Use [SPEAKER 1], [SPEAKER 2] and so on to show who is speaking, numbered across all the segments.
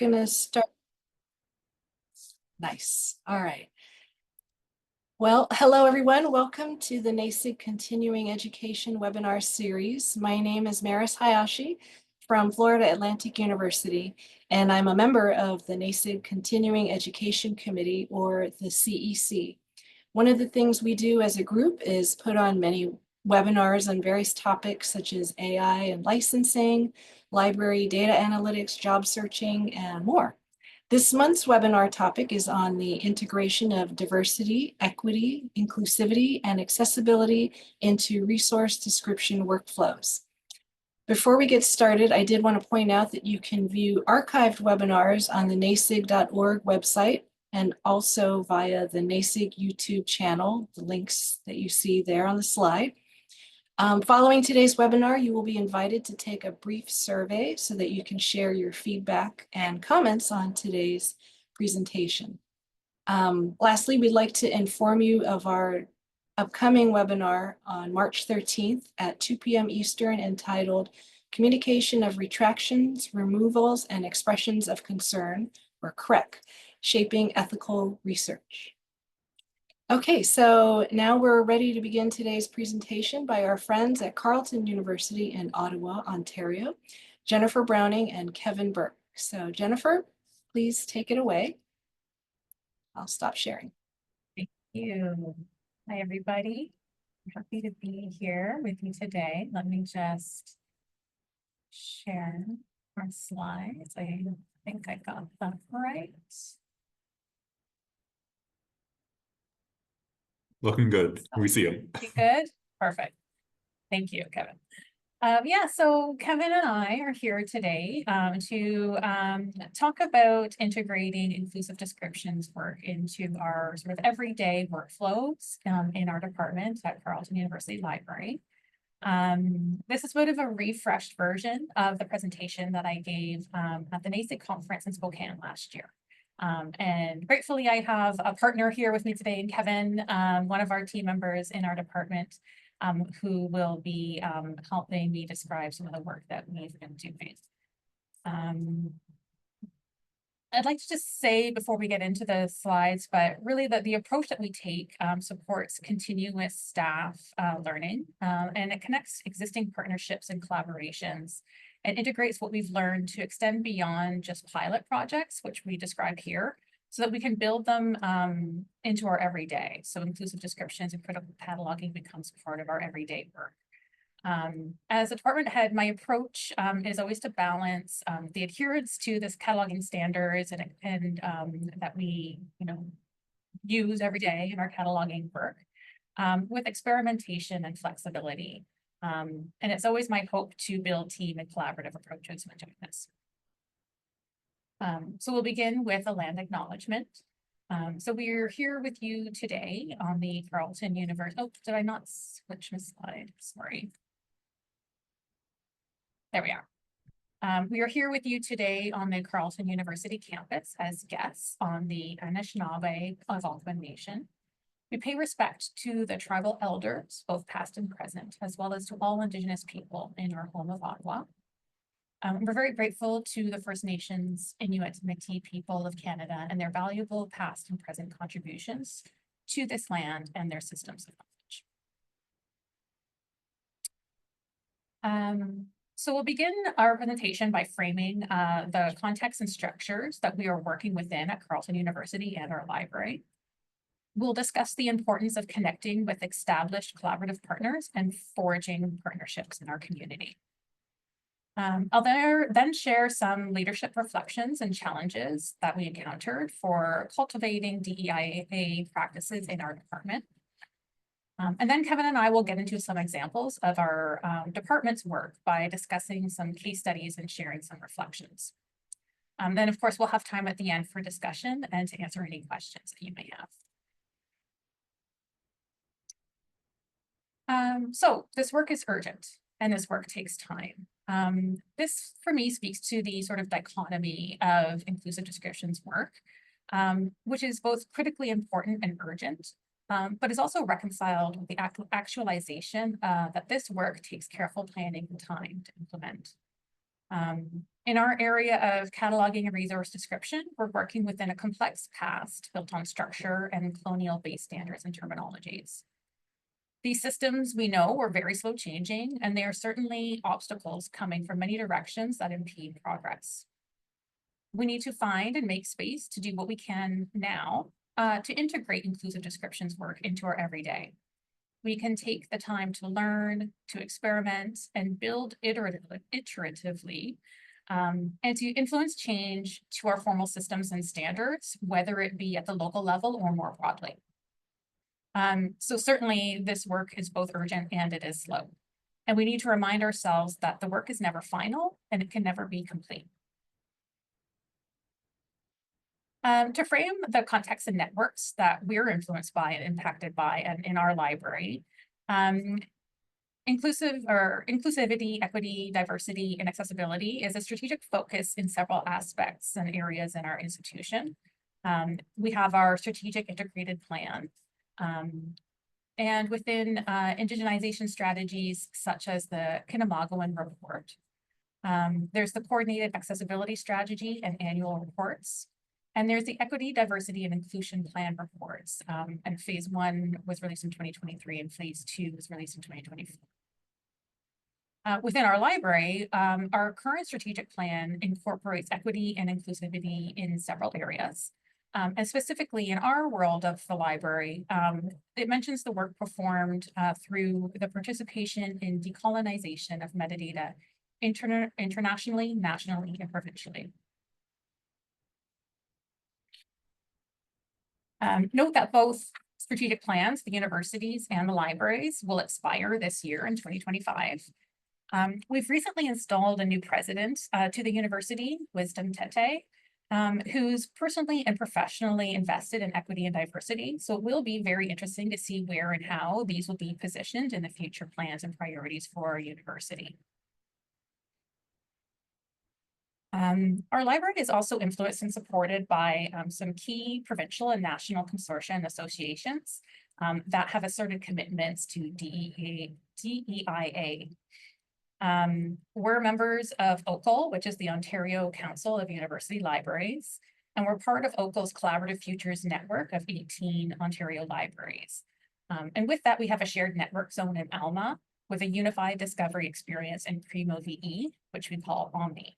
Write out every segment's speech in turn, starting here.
[SPEAKER 1] gonna start. Nice. All right. Well, hello everyone. Welcome to the NASIG Continuing Education webinar series. My name is Maris Hayashi from Florida Atlantic University, and I'm a member of the NASIG Continuing Education Committee, or the CEC. One of the things we do as a group is put on many webinars on various topics such as AI and licensing, library data analytics, job searching, and more. This month's webinar topic is on the integration of diversity, equity, inclusivity, and accessibility into resource description workflows. Before we get started, I did want to point out that you can view archived webinars on the nasig.org website and also via the NASIG YouTube channel, the links that you see there on the slide. Following today's webinar, you will be invited to take a brief survey so that you can share your feedback and comments on today's presentation. Lastly, we'd like to inform you of our upcoming webinar on March 13th at 2 p.m. Eastern entitled Communication of Retractions, Removals, and Expressions of Concern, or CREC, Shaping Ethical Research. Okay, so now we're ready to begin today's presentation by our friends at Carleton University in Ottawa, Ontario, Jennifer Browning and Kevin Burke. So Jennifer, please take it away. I'll stop sharing.
[SPEAKER 2] Thank you. Hi, everybody. I'm happy to be here with you today. Let me just share our slides. I think I got that right.
[SPEAKER 3] Looking good. We see him.
[SPEAKER 2] Good? Perfect. Thank you, Kevin. Yeah, so Kevin and I are here today to talk about integrating inclusive descriptions work into our sort of everyday workflows in our department at Carleton University Library. This is sort of a refreshed version of the presentation that I gave at the NASIG conference in Spokane last year. And gratefully, I have a partner here with me today in Kevin, one of our team members in our department, who will be helping me describe some of the work that we've been doing. I'd like to just say before we get into the slides, but really that the approach that we take supports continuous staff learning, and it connects existing partnerships and collaborations and integrates what we've learned to extend beyond just pilot projects, which we describe here, so that we can build them into our everyday. So inclusive descriptions and critical cataloging becomes part of our everyday work. As a department head, my approach is always to balance the adherence to this cataloging standards and that we use every day in our cataloging work with experimentation and flexibility. And it's always my hope to build team and collaborative approaches when doing this. So we'll begin with a land acknowledgement. So we're here with you today on the Carleton University. Oh, did I not switch my slide? Sorry. There we are. We are here with you today on the Carleton University campus as guests on the Anishinaabe of Algonquin Nation. We pay respect to the tribal elders, both past and present, as well as to all Indigenous people in our home of Ottawa. We're very grateful to the First Nations, Inuit, Métis people of Canada and their valuable past and present contributions to this land and their systems of knowledge. So we'll begin our presentation by framing the context and structures that we are working within at Carleton University and our library. We'll discuss the importance of connecting with established collaborative partners and forging partnerships in our community. I'll then share some leadership reflections and challenges that we encountered for cultivating DEIA practices in our department. And then Kevin and I will get into some examples of our department's work by discussing some case studies and sharing some reflections. Then, of course, we'll have time at the end for discussion and to answer any questions that you may have. So this work is urgent and this work takes time. This, for me, speaks to the sort of dichotomy of inclusive descriptions work, which is both critically important and urgent, but is also reconciled with the actualization that this work takes careful planning and time to implement. In our area of cataloging and resource description, we're working within a complex past built on structure and colonial-based standards and terminologies. These systems, we know, were very slow changing, and they are certainly obstacles coming from many directions that impede progress. We need to find and make space to do what we can now to integrate inclusive descriptions work into our everyday. We can take the time to learn, to experiment, and build iteratively, and to influence change to our formal systems and standards, whether it be at the local level or more broadly. So certainly this work is both urgent and it is slow. And we need to remind ourselves that the work is never final and it can never be complete. To frame the context and networks that we're influenced by and impacted by and in our library, inclusivity, equity, diversity, and accessibility is a strategic focus in several aspects and areas in our institution. We have our strategic integrated plan. And within indigenization strategies such as the Kinamagawan report, there's the coordinated accessibility strategy and annual reports. And there's the equity, diversity, and inclusion plan reports. And phase 1 was released in 2023 and phase 2 was released in 2024. Within our library, our current strategic plan incorporates equity and inclusivity in several areas. And specifically in our world of the library, it mentions the work performed through the participation in decolonization of metadata internationally, nationally, and provincially. Note that both strategic plans, the universities and the libraries, will expire this year in 2025. We've recently installed a new president to the university, Wisdom Tete, who's personally and professionally invested in equity and diversity. So it will be very interesting to see where and how these will be positioned in the future plans and priorities for our university. Our library is also influenced and supported by some key provincial and national consortia and associations that have asserted commitments to DEIA. We're members of OCL, which is the Ontario Council of University Libraries, and we're part of OCL's Collaborative Futures network of 18 Ontario libraries. And with that, we have a shared network zone in Alma with a unified discovery experience in Primo VE, which we call Omni.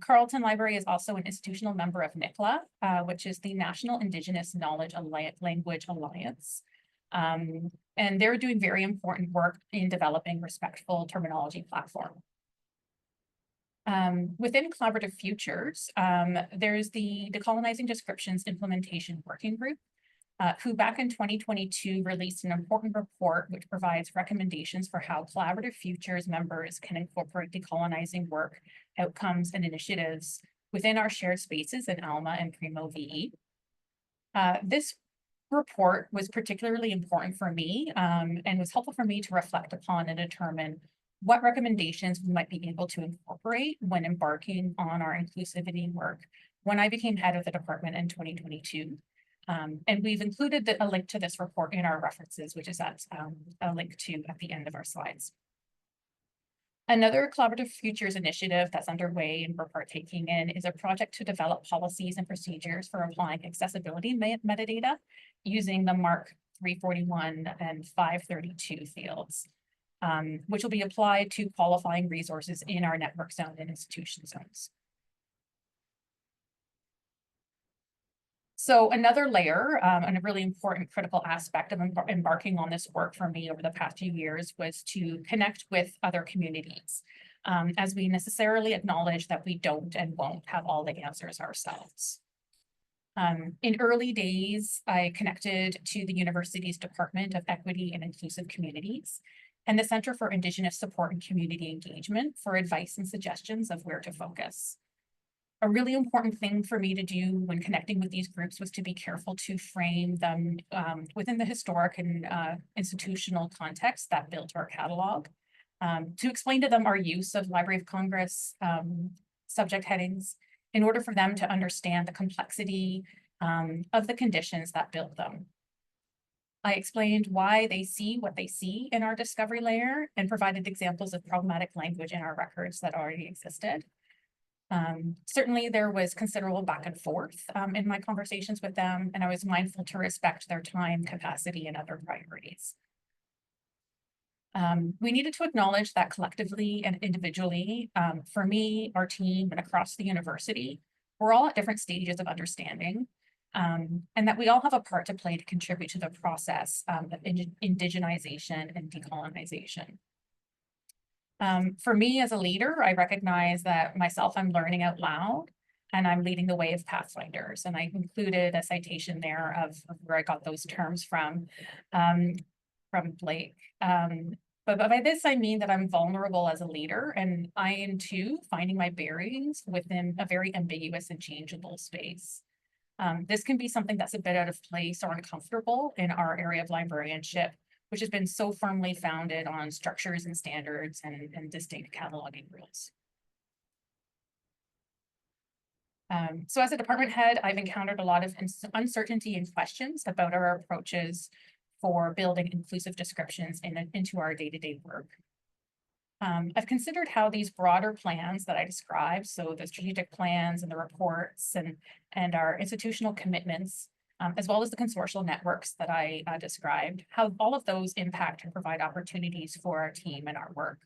[SPEAKER 2] Carleton Library is also an institutional member of NICLA, which is the National Indigenous Language Alliance. And they're doing very important work in developing respectful terminology platform. Within Collaborative Futures, there's the Decolonizing Descriptions Implementation Working Group, who back in 2022 released an important report which provides recommendations for how Collaborative Futures members can incorporate decolonizing work, outcomes, and initiatives within our shared spaces in Alma and Primo VE. This report was particularly important for me and was helpful for me to reflect upon and determine what recommendations we might be able to incorporate when embarking on our inclusivity work when I became head of the department in 2022. And we've included a link to this report in our references, which is at a link to at the end of our slides. Another Collaborative Futures initiative that's underway and we're partaking in is a project to develop policies and procedures for applying accessibility metadata using the MARC 341 and 532 fields, which will be applied to qualifying resources in our network zone and institution zones. So another layer and a really important critical aspect of embarking on this work for me over the past few years was to connect with other communities, as we necessarily acknowledge that we don't and won't have all the answers ourselves. In early days, I connected to the university's Department of Equity and Inclusive Communities and the Center for Indigenous Support and Community Engagement for advice and suggestions of where to focus. A really important thing for me to do when connecting with these groups was to be careful to frame them within the historic and institutional context that built our catalog, to explain to them our use of Library of Congress subject headings in order for them to understand the complexity of the conditions that built them. I explained why they see what they see in our discovery layer and provided examples of problematic language in our records that already existed. Certainly there was considerable back and forth in my conversations with them, and I was mindful to respect their time, capacity, and other priorities. We needed to acknowledge that collectively and individually, for me, our team, and across the university, we're all at different stages of understanding, and that we all have a part to play to contribute to the process of indigenization and decolonization. For me as a leader, I recognize that myself, I'm learning out loud, and I'm leading the way of Pathfinders. And I included a citation there of where I got those terms from Blake. But by this, I mean that I'm vulnerable as a leader, and I am too finding my bearings within a very ambiguous and changeable space. This can be something that's a bit out of place or uncomfortable in our area of librarianship, which has been so firmly founded on structures and standards and distinct cataloging rules. So as a department head, I've encountered a lot of uncertainty and questions about our approaches for building inclusive descriptions into our day-to-day work. I've considered how these broader plans that I described, so the strategic plans and the reports and our institutional commitments, as well as the consortial networks that I described, how all of those impact and provide opportunities for our team and our work.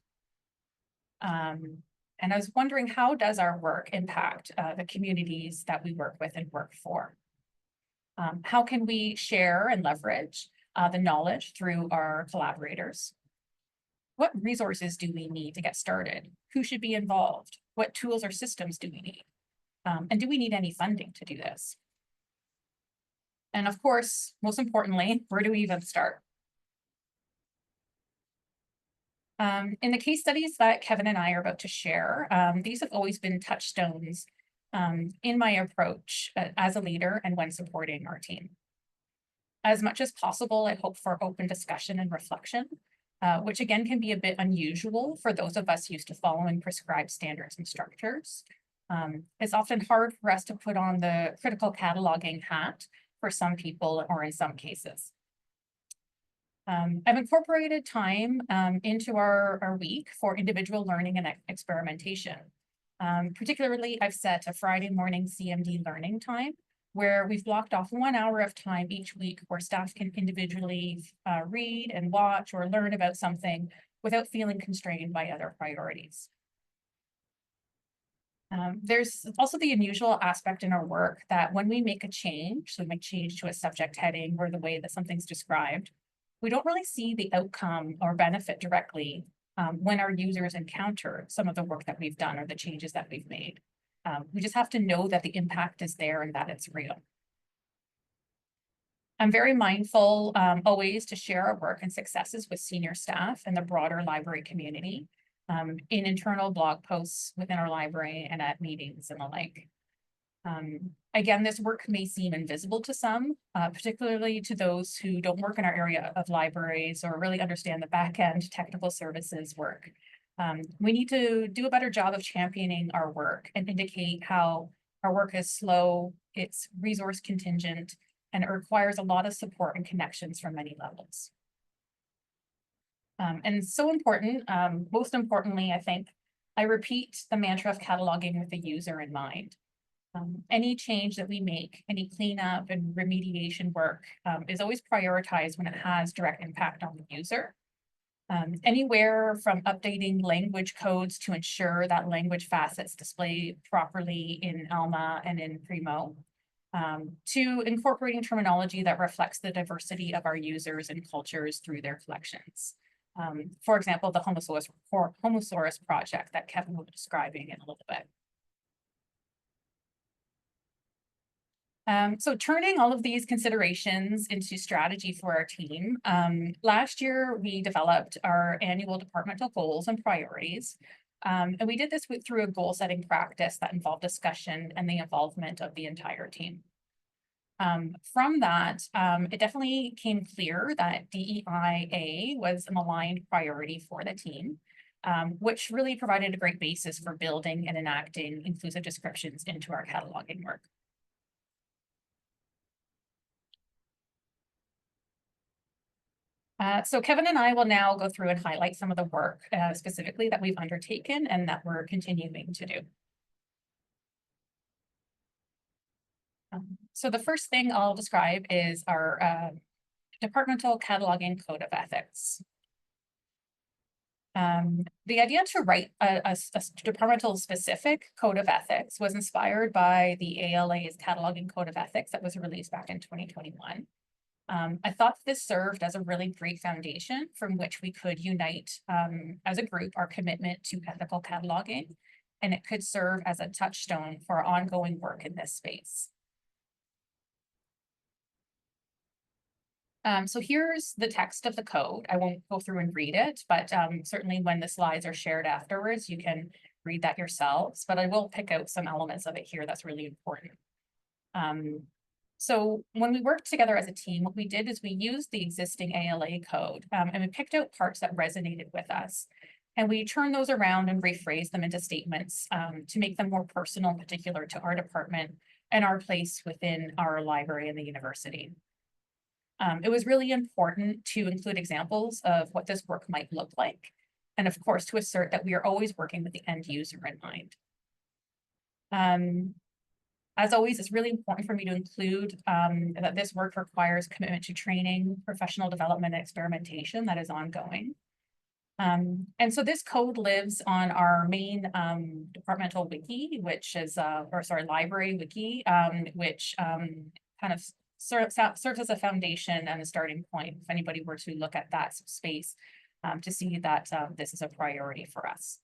[SPEAKER 2] And I was wondering, how does our work impact the communities that we work with and work for? How can we share and leverage the knowledge through our collaborators? What resources do we need to get started? Who should be involved? What tools or systems do we need? And do we need any funding to do this? And of course, most importantly, where do we even start? In the case studies that Kevin and I are about to share, these have always been touchstones in my approach as a leader and when supporting our team. As much as possible, I hope for open discussion and reflection, which again can be a bit unusual for those of us used to following prescribed standards and structures. It's often hard for us to put on the critical cataloging hat for some people or in some cases. I've incorporated time into our week for individual learning and experimentation. Particularly, I've set a Friday morning CMD learning time where we've blocked off 1 hour of time each week where staff can individually read and watch or learn about something without feeling constrained by other priorities. There's also the unusual aspect in our work that when we make a change, so we make change to a subject heading or the way that something's described, we don't really see the outcome or benefit directly when our users encounter some of the work that we've done or the changes that we've made. We just have to know that the impact is there and that it's real. I'm very mindful always to share our work and successes with senior staff and the broader library community in internal blog posts within our library and at meetings and the like. Again, this work may seem invisible to some, particularly to those who don't work in our area of libraries or really understand the back-end technical services work. We need to do a better job of championing our work and indicate how our work is slow, it's resource contingent, and it requires a lot of support and connections from many levels. And so important, most importantly, I think, I repeat the mantra of cataloging with the user in mind. Any change that we make, any cleanup and remediation work is always prioritized when it has direct impact on the user. Anywhere from updating language codes to ensure that language facets display properly in ALMA and in Primo, to incorporating terminology that reflects the diversity of our users and cultures through their collections. For example, the Homosaurus project that Kevin will be describing in a little bit. So turning all of these considerations into strategy for our team, last year we developed our annual departmental goals and priorities. And we did this through a goal setting practice that involved discussion and the involvement of the entire team. From that, it definitely came clear that DEIA was an aligned priority for the team, which really provided a great basis for building and enacting inclusive descriptions into our cataloging work. So Kevin and I will now go through and highlight some of the work specifically that we've undertaken and that we're continuing to do. So the first thing I'll describe is our departmental cataloging code of ethics. The idea to write a departmental specific code of ethics was inspired by the ALA's cataloging code of ethics that was released back in 2021. I thought this served as a really great foundation from which we could unite as a group our commitment to ethical cataloging, and it could serve as a touchstone for our ongoing work in this space. So here's the text of the code. I won't go through and read it, but certainly when the slides are shared afterwards, you can read that yourselves, but I will pick out some elements of it here that's really important. So when we worked together as a team, what we did is we used the existing ALA code and we picked out parts that resonated with us. And we turned those around and rephrased them into statements to make them more personal, particular to our department and our place within our library and the university. It was really important to include examples of what this work might look like. And of course, to assert that we are always working with the end user in mind. As always, it's really important for me to include that this work requires commitment to training, professional development, and experimentation that is ongoing. And so this code lives on our main departmental wiki, which is, library wiki, which kind of serves as a foundation and a starting point if anybody were to look at that space to see that this is a priority for us.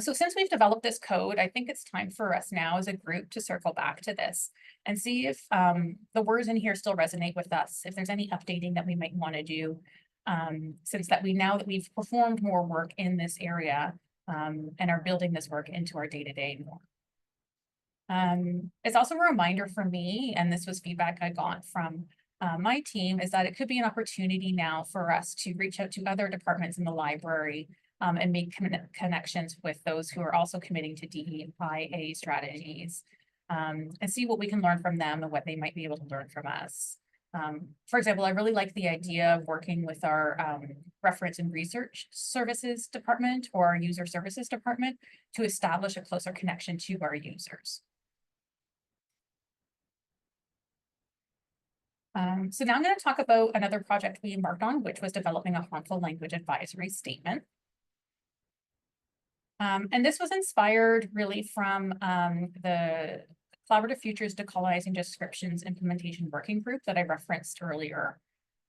[SPEAKER 2] So since we've developed this code, I think it's time for us now as a group to circle back to this and see if the words in here still resonate with us, if there's any updating that we might want to do, since that now that we've performed more work in this area and are building this work into our day-to-day more. It's also a reminder for me, and this was feedback I got from my team, is that it could be an opportunity now for us to reach out to other departments in the library and make connections with those who are also committing to DEIA strategies and see what we can learn from them and what they might be able to learn from us. For example, I really like the idea of working with our reference and research services department or our user services department to establish a closer connection to our users. So now I'm going to talk about another project we embarked on, which was developing a harmful language advisory statement. And this was inspired really from the Collaborative Futures Decolonizing Descriptions Implementation Working Group that I referenced earlier,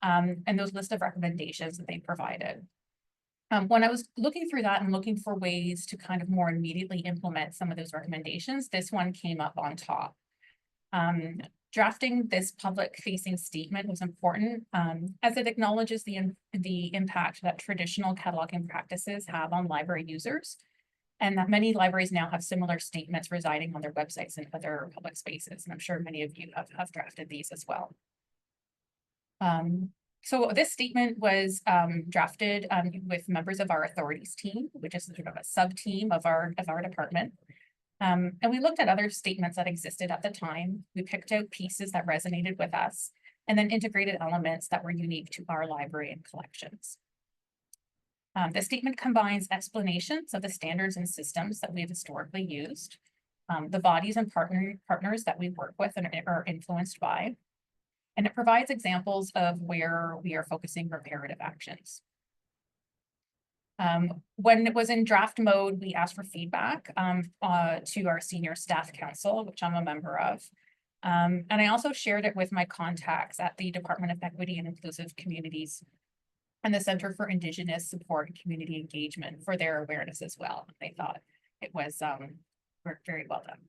[SPEAKER 2] and those list of recommendations that they provided. When I was looking through that and looking for ways to kind of more immediately implement some of those recommendations, this one came up on top. Drafting this public-facing statement was important as it acknowledges the impact that traditional cataloging practices have on library users, and that many libraries now have similar statements residing on their websites and other public spaces. And I'm sure many of you have drafted these as well. So this statement was drafted with members of our authorities team, which is sort of a sub-team of our department. And we looked at other statements that existed at the time. We picked out pieces that resonated with us and then integrated elements that were unique to our library and collections. The statement combines explanations of the standards and systems that we've historically used, the bodies and partners that we work with and are influenced by, and it provides examples of where we are focusing reparative actions. When it was in draft mode, we asked for feedback to our senior staff council, which I'm a member of. And I also shared it with my contacts at the Department of Equity and Inclusive Communities and the Center for Indigenous Support and Community Engagement for their awareness as well. They thought it was very well done.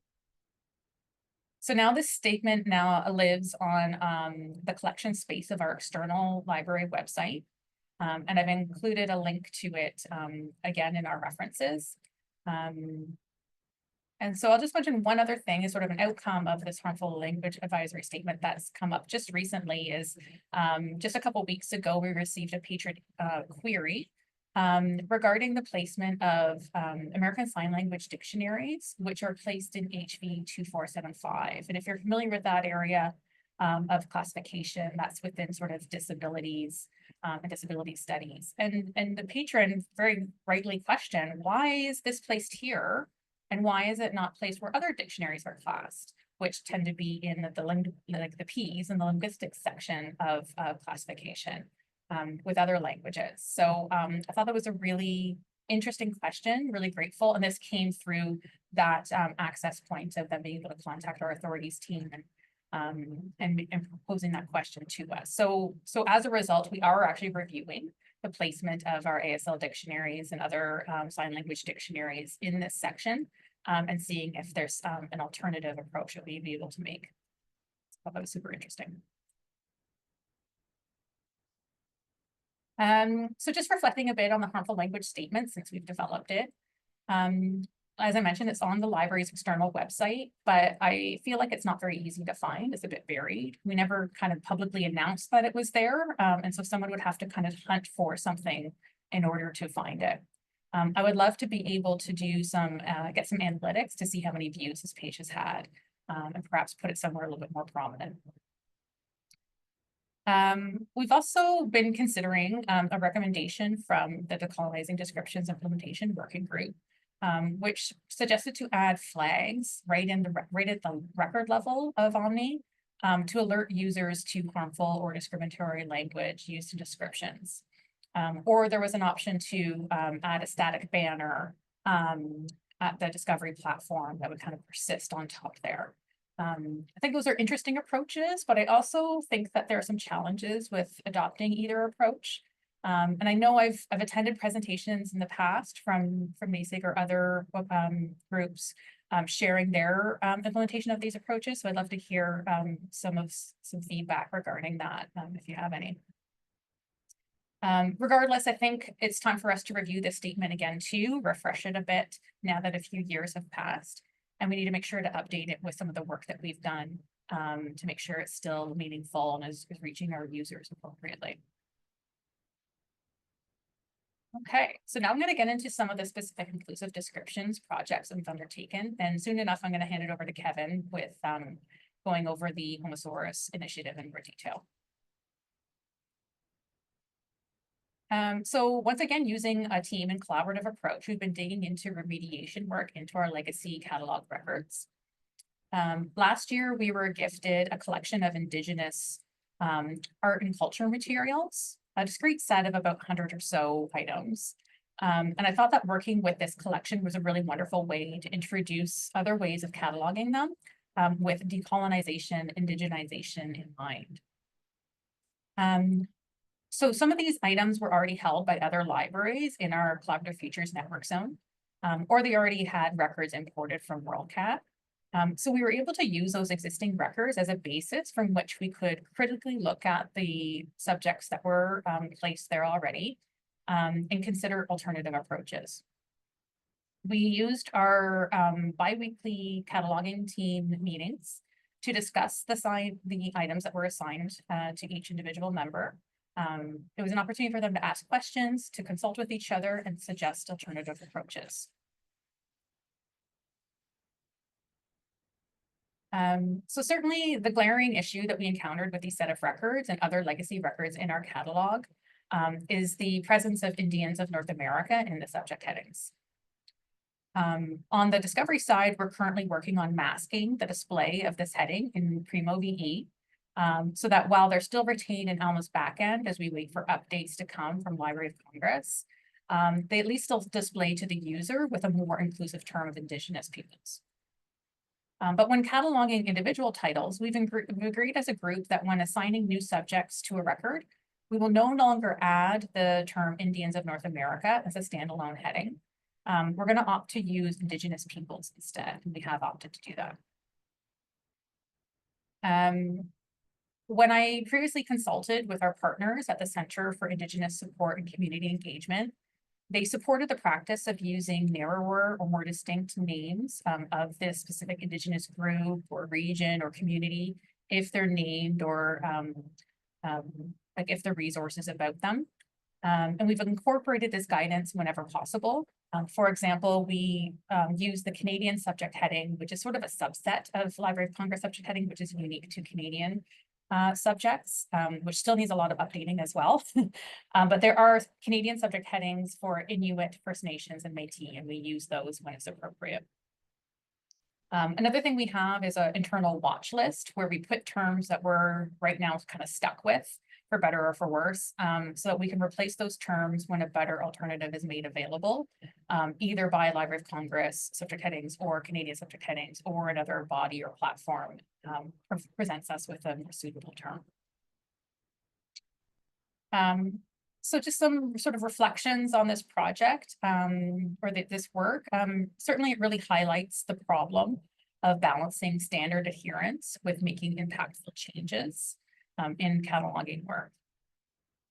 [SPEAKER 2] So now this statement now lives on the collection space of our external library website. And I've included a link to it again in our references. And so I'll just mention one other thing is sort of an outcome of this harmful language advisory statement that's come up just recently is just a couple weeks ago, we received a patron query regarding the placement of American Sign Language dictionaries, which are placed in HV 2475. And if you're familiar with that area of classification, that's within sort of disabilities and disability studies. And the patron very rightly questioned, why is this placed here? And why is it not placed where other dictionaries are classed, which tend to be in the P's in the linguistics section of classification with other languages. So I thought that was a really interesting question, really grateful. And this came through that access point of them being able to contact our authorities team and proposing that question to us. So as a result, we are actually reviewing the placement of our ASL dictionaries and other sign language dictionaries in this section and seeing if there's an alternative approach that we'd be able to make. I thought that was super interesting. So just reflecting a bit on the harmful language statement since we've developed it. As I mentioned, it's on the library's external website, but I feel like it's not very easy to find. It's a bit buried. We never kind of publicly announced that it was there. And so someone would have to kind of hunt for something in order to find it. I would love to be able to do some, get some analytics to see how many views this page has had and perhaps put it somewhere a little bit more prominent. We've also been considering a recommendation from the Decolonizing Descriptions Implementation Working Group, which suggested to add flags right at the record level of Omni to alert users to harmful or discriminatory language used in descriptions. Or there was an option to add a static banner at the Discovery platform that would kind of persist on top there. I think those are interesting approaches, but I also think that there are some challenges with adopting either approach. And I know I've attended presentations in the past from NASIG or other groups sharing their implementation of these approaches. So I'd love to hear some feedback regarding that if you have any. Regardless, I think it's time for us to review this statement again too, refresh it a bit now that a few years have passed. And we need to make sure to update it with some of the work that we've done to make sure it's still meaningful and is reaching our users appropriately. Okay, so now I'm going to get into some of the specific inclusive descriptions projects we've undertaken. And soon enough, I'm going to hand it over to Kevin with going over the Homosaurus initiative in more detail. So once again, using a team and collaborative approach, we've been digging into remediation work into our legacy catalog records. Last year, we were gifted a collection of Indigenous art and culture materials, a discrete set of about 100 or so items. And I thought that working with this collection was a really wonderful way to introduce other ways of cataloging them with decolonization, indigenization in mind. So some of these items were already held by other libraries in our Collaborative Features Network Zone, or they already had records imported from WorldCat. So we were able to use those existing records as a basis from which we could critically look at the subjects that were placed there already and consider alternative approaches. We used our bi-weekly cataloging team meetings to discuss the items that were assigned to each individual member. It was an opportunity for them to ask questions, to consult with each other, and suggest alternative approaches. So certainly the glaring issue that we encountered with these set of records and other legacy records in our catalog is the presence of Indians of North America in the subject headings. On the discovery side, we're currently working on masking the display of this heading in Primo VE. So that while they're still retained in Alma's backend as we wait for updates to come from Library of Congress, they at least still display to the user with a more inclusive term of Indigenous peoples. But when cataloging individual titles, we've agreed as a group that when assigning new subjects to a record, we will no longer add the term Indians of North America as a standalone heading. We're going to opt to use Indigenous peoples instead, and we have opted to do that. When I previously consulted with our partners at the Center for Indigenous Support and Community Engagement, they supported the practice of using narrower or more distinct names of this specific Indigenous group or region or community if they're named or like if the resources about them. And we've incorporated this guidance whenever possible. For example, we use the Canadian subject heading, which is sort of a subset of Library of Congress subject heading, which is unique to Canadian subjects, which still needs a lot of updating as well. But there are Canadian subject headings for Inuit, First Nations, and Métis, and we use those when it's appropriate. Another thing we have is an internal watch list where we put terms that we're right now kind of stuck with, for better or for worse, so that we can replace those terms when a better alternative is made available, either by Library of Congress subject headings or Canadian subject headings, or another body or platform presents us with a more suitable term. So just some sort of reflections on this project or this work. Certainly it really highlights the problem of balancing standard adherence with making impactful changes in cataloging work.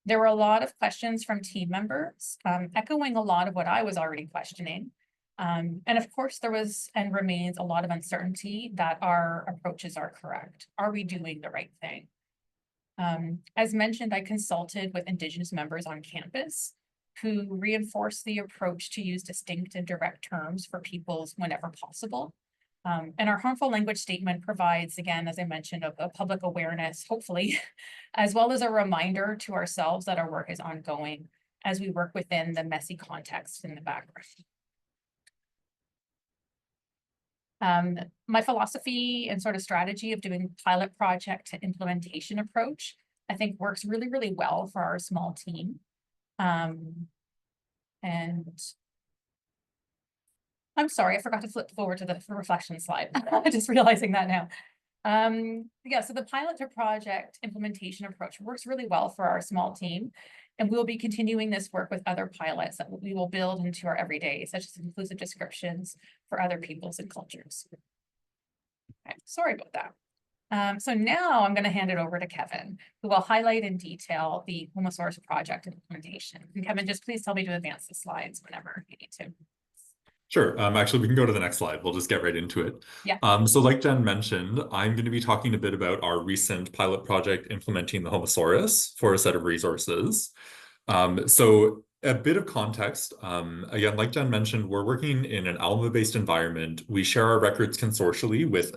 [SPEAKER 2] There were a lot of questions from team members, echoing a lot of what I was already questioning. And of course, there was and remains a lot of uncertainty that our approaches are correct. Are we doing the right thing? As mentioned, I consulted with Indigenous members on campus who reinforced the approach to use distinct and direct terms for peoples whenever possible. And our harmful language statement provides, again, as I mentioned, a public awareness, hopefully, as well as a reminder to ourselves that our work is ongoing as we work within the messy context in the background. My philosophy and sort of strategy of doing pilot project to implementation approach, I think works really, really well for our small team. And I'm sorry, I forgot to flip forward to the reflection slide. Just realizing that now. Yeah, so the pilot to project implementation approach works really well for our small team. And we'll be continuing this work with other pilots that we will build into our everyday, such as inclusive descriptions for other peoples and cultures. Okay, sorry about that. So now I'm going to hand it over to Kevin, who will highlight in detail the Homosaurus project implementation. And Kevin, just please tell me to advance the slides whenever you need to.
[SPEAKER 3] Sure. Actually, we can go to the next slide. We'll just get right into it.
[SPEAKER 2] Yeah.
[SPEAKER 3] So like Jen mentioned, I'm going to be talking a bit about our recent pilot project implementing the Homosaurus for a set of resources. So a bit of context, again, like Jen mentioned, we're working in an Alma-based environment. We share our records consortially with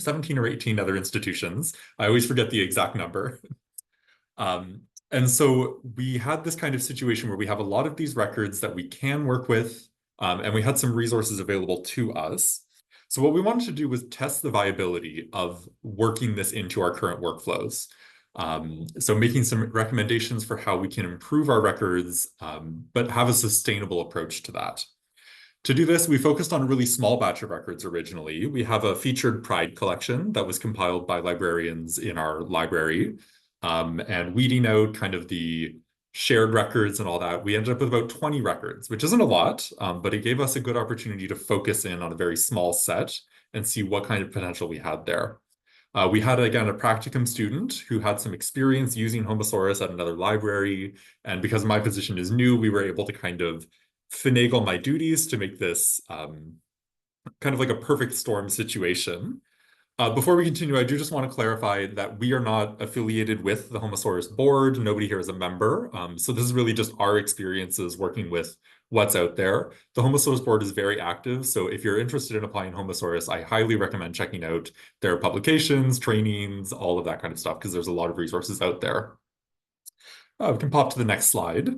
[SPEAKER 3] 17 or 18 other institutions. I always forget the exact number. And so we had this kind of situation where we have a lot of these records that we can work with, and we had some resources available to us. So what we wanted to do was test the viability of working this into our current workflows. So making some recommendations for how we can improve our records, but have a sustainable approach to that. To do this, we focused on a really small batch of records originally. We have a featured Pride collection that was compiled by librarians in our library, and weeding out kind of the shared records and all that, we ended up with about 20 records, which isn't a lot, but it gave us a good opportunity to focus in on a very small set and see what kind of potential we had there. We had, again, a practicum student who had some experience using Homosaurus at another library. And because my position is new, we were able to kind of finagle my duties to make this kind of like a perfect storm situation. Before we continue, I do just want to clarify that we are not affiliated with the Homosaurus board. Nobody here is a member. So this is really just our experiences working with what's out there. The Homosaurus board is very active. So if you're interested in applying Homosaurus, I highly recommend checking out their publications, trainings, all of that kind of stuff, because there's a lot of resources out there. We can pop to the next slide.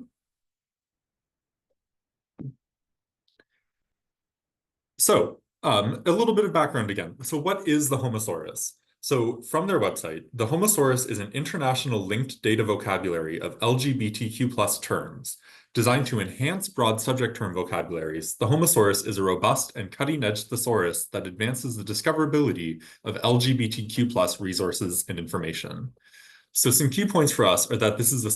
[SPEAKER 3] So a little bit of background again. So what is the Homosaurus? So from their website, the Homosaurus is an international linked data vocabulary of LGBTQ+ terms. Designed to enhance broad subject term vocabularies, the Homosaurus is a robust and cutting-edge thesaurus that advances the discoverability of LGBTQ+ resources and information. So some key points for us are that this is a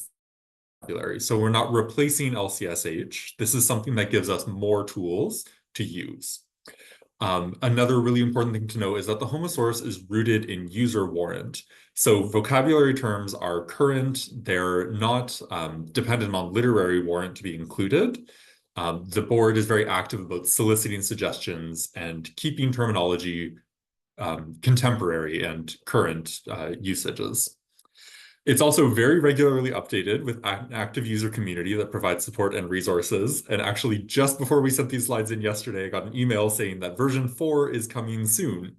[SPEAKER 3] vocabulary. So we're not replacing LCSH. This is something that gives us more tools to use. Another really important thing to know is that the Homosaurus is rooted in user warrant. So vocabulary terms are current, they're not dependent on literary warrant to be included. The board is very active about soliciting suggestions and keeping terminology contemporary and current usages. It's also very regularly updated with an active user community that provides support and resources. And actually, just before we sent these slides in yesterday, I got an email saying that version 4 is coming soon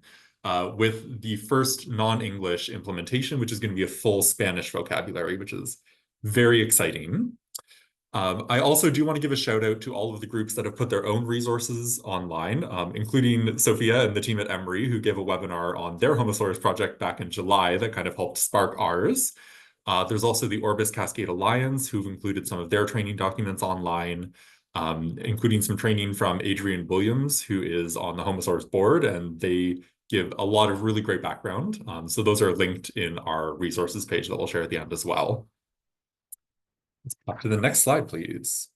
[SPEAKER 3] with the first non-English implementation, which is going to be a full Spanish vocabulary, which is very exciting. I also do want to give a shout out to all of the groups that have put their own resources online, including Sophia and the team at Emory, who gave a webinar on their Homosaurus project back in July that kind of helped spark ours. There's also the Orbis Cascade Alliance, who've included some of their training documents online, including some training from Adrian Williams, who is on the Homosaurus board, and they give a lot of really great background. So those are linked in our resources page that we'll share at the end as well. Let's pop to the next slide, please.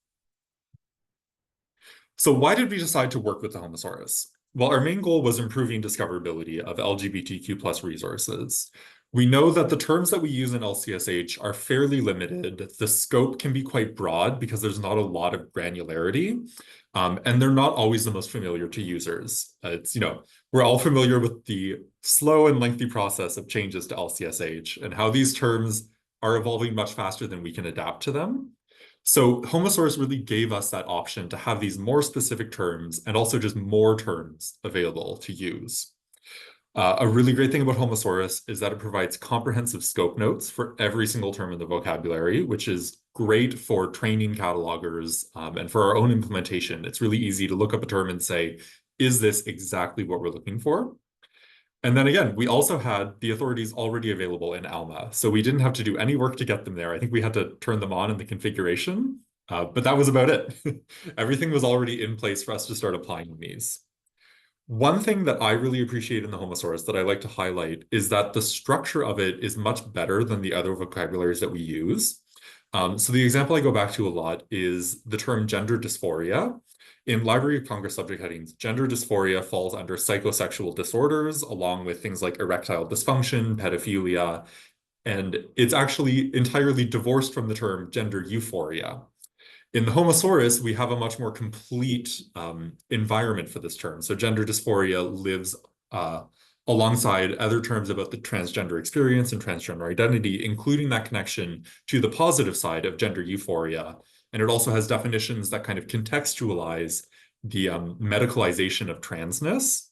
[SPEAKER 3] So why did we decide to work with the Homosaurus? Well, our main goal was improving discoverability of LGBTQ+ resources. We know that the terms that we use in LCSH are fairly limited. The scope can be quite broad because there's not a lot of granularity, and they're not always the most familiar to users. We're all familiar with the slow and lengthy process of changes to LCSH and how these terms are evolving much faster than we can adapt to them. So Homosaurus really gave us that option to have these more specific terms and also just more terms available to use. A really great thing about Homosaurus is that it provides comprehensive scope notes for every single term in the vocabulary, which is great for training catalogers and for our own implementation. It's really easy to look up a term and say, is this exactly what we're looking for? And then again, we also had the authorities already available in Alma, so we didn't have to do any work to get them there. I think we had to turn them on in the configuration, but that was about it. Everything was already in place for us to start applying these. One thing that I really appreciate in the Homosaurus that I like to highlight is that the structure of it is much better than the other vocabularies that we use. So the example I go back to a lot is the term gender dysphoria. In Library of Congress subject headings, gender dysphoria falls under psychosexual disorders, along with things like erectile dysfunction, pedophilia, and it's actually entirely divorced from the term gender euphoria. In the Homosaurus, we have a much more complete environment for this term. So gender dysphoria lives alongside other terms about the transgender experience and transgender identity, including that connection to the positive side of gender euphoria. And it also has definitions that kind of contextualize the medicalization of transness.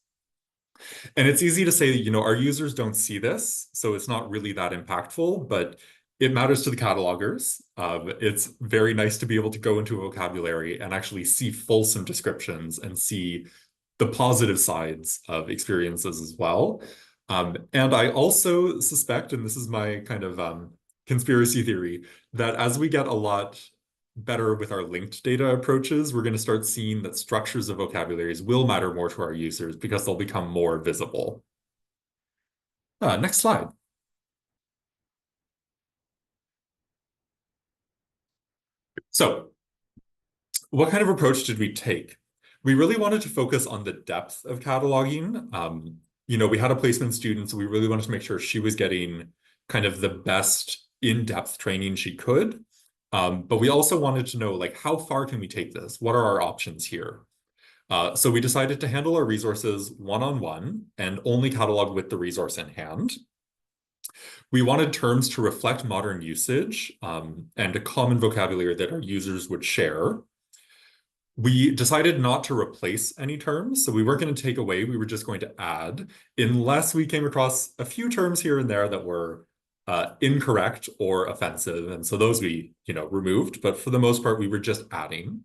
[SPEAKER 3] And it's easy to say, our users don't see this, so it's not really that impactful, but it matters to the catalogers. It's very nice to be able to go into a vocabulary and actually see fulsome descriptions and see the positive sides of experiences as well. And I also suspect, and this is my kind of conspiracy theory, that as we get a lot better with our linked data approaches, we're going to start seeing that structures of vocabularies will matter more to our users because they'll become more visible. Next slide. So what kind of approach did we take? We really wanted to focus on the depth of cataloging. We had a placement student, so we really wanted to make sure she was getting kind of the best in-depth training she could. But we also wanted to know, how far can we take this? What are our options here? So we decided to handle our resources one-on-one and only catalog with the resource in hand. We wanted terms to reflect modern usage and a common vocabulary that our users would share. We decided not to replace any terms, so we weren't going to take away, we were just going to add, unless we came across a few terms here and there that were incorrect or offensive, and so those we, removed, but for the most part, we were just adding.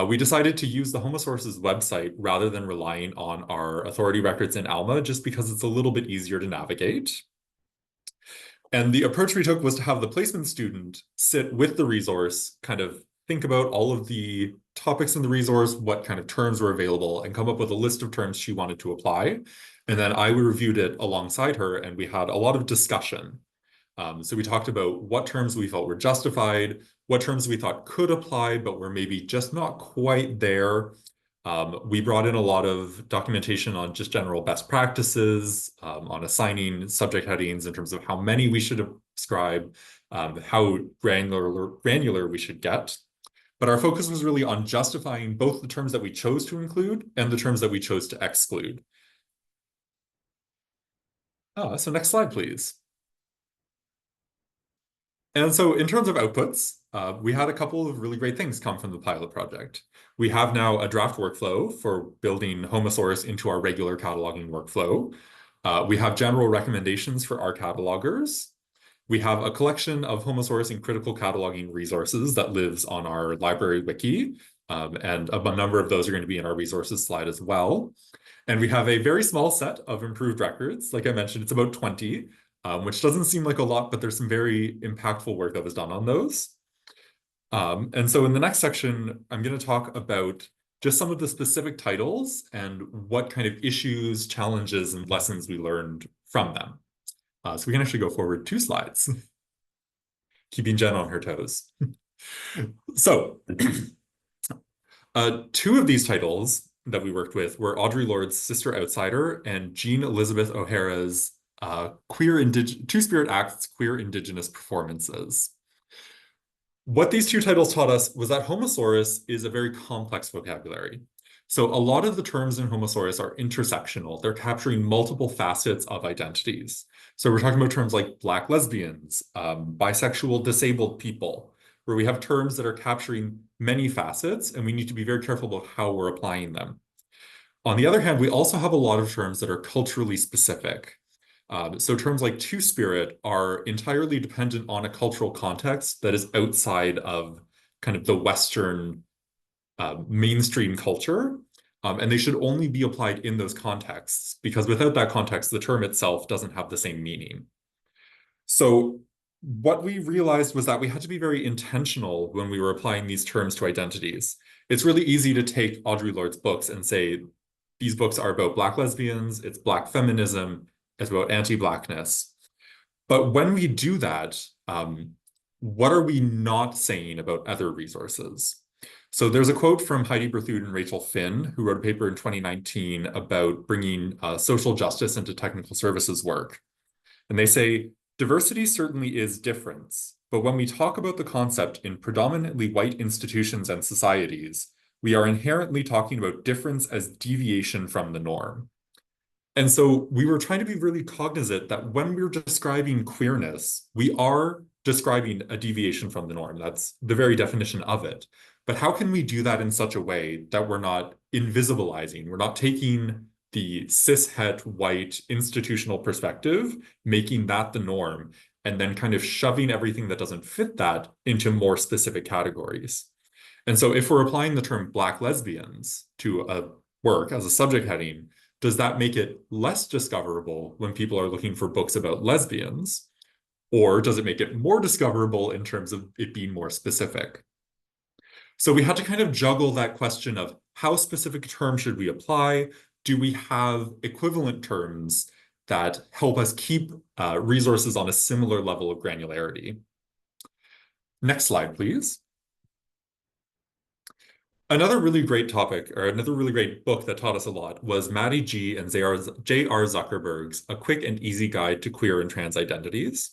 [SPEAKER 3] We decided to use the Homosaurus' website rather than relying on our authority records in Alma, just because it's a little bit easier to navigate. And the approach we took was to have the placement student sit with the resource, kind of think about all of the topics in the resource, what kind of terms were available, and come up with a list of terms she wanted to apply. And then I reviewed it alongside her, and we had a lot of discussion. So we talked about what terms we felt were justified, what terms we thought could apply, but were maybe just not quite there. We brought in a lot of documentation on just general best practices, on assigning subject headings in terms of how many we should ascribe, how granular we should get. But our focus was really on justifying both the terms that we chose to include and the terms that we chose to exclude. So next slide, please. And so in terms of outputs, we had a couple of really great things come from the pilot project. We have now a draft workflow for building Homosaurus into our regular cataloging workflow. We have general recommendations for our catalogers. We have a collection of Homosaurus and critical cataloging resources that lives on our library wiki, and a number of those are going to be in our resources slide as well. And we have a very small set of improved records. Like I mentioned, it's about 20, which doesn't seem like a lot, but there's some very impactful work that was done on those. And so in the next section, I'm going to talk about just some of the specific titles and what kind of issues, challenges, and lessons we learned from them. So we can actually go forward 2 slides, keeping Jen on her toes. So 2 of these titles that we worked with were Audre Lorde's Sister Outsider and Jean Elizabeth O'Hara's Two-Spirit Acts, Queer Indigenous Performances. What these 2 titles taught us was that Homosaurus is a very complex vocabulary. So a lot of the terms in Homosaurus are intersectional. They're capturing multiple facets of identities. So we're talking about terms like Black lesbians, bisexual disabled people, where we have terms that are capturing many facets, and we need to be very careful about how we're applying them. On the other hand, we also have a lot of terms that are culturally specific. So terms like Two-Spirit are entirely dependent on a cultural context that is outside of kind of the Western mainstream culture. And they should only be applied in those contexts, because without that context, the term itself doesn't have the same meaning. So what we realized was that we had to be very intentional when we were applying these terms to identities. It's really easy to take Audre Lorde's books and say, these books are about Black lesbians, it's Black feminism, it's about anti-Blackness. But when we do that, what are we not saying about other resources? So there's a quote from Heidi Berthoud and Rachel Finn, who wrote a paper in 2019 about bringing social justice into technical services work. And they say, diversity certainly is difference, but when we talk about the concept in predominantly white institutions and societies, we are inherently talking about difference as deviation from the norm. And so we were trying to be really cognizant that when we're describing queerness, we are describing a deviation from the norm. That's the very definition of it. But how can we do that in such a way that we're not invisibilizing? We're not taking the cis-het white institutional perspective, making that the norm, and then kind of shoving everything that doesn't fit that into more specific categories. And so if we're applying the term Black lesbians to a work as a subject heading, does that make it less discoverable when people are looking for books about lesbians? Or does it make it more discoverable in terms of it being more specific? So we had to kind of juggle that question of how specific terms should we apply? Do we have equivalent terms that help us keep resources on a similar level of granularity? Next slide, please. Another really great topic, or another really great book that taught us a lot, was Maddie G. and J.R. Zuckerberg's A Quick and Easy Guide to Queer and Trans Identities.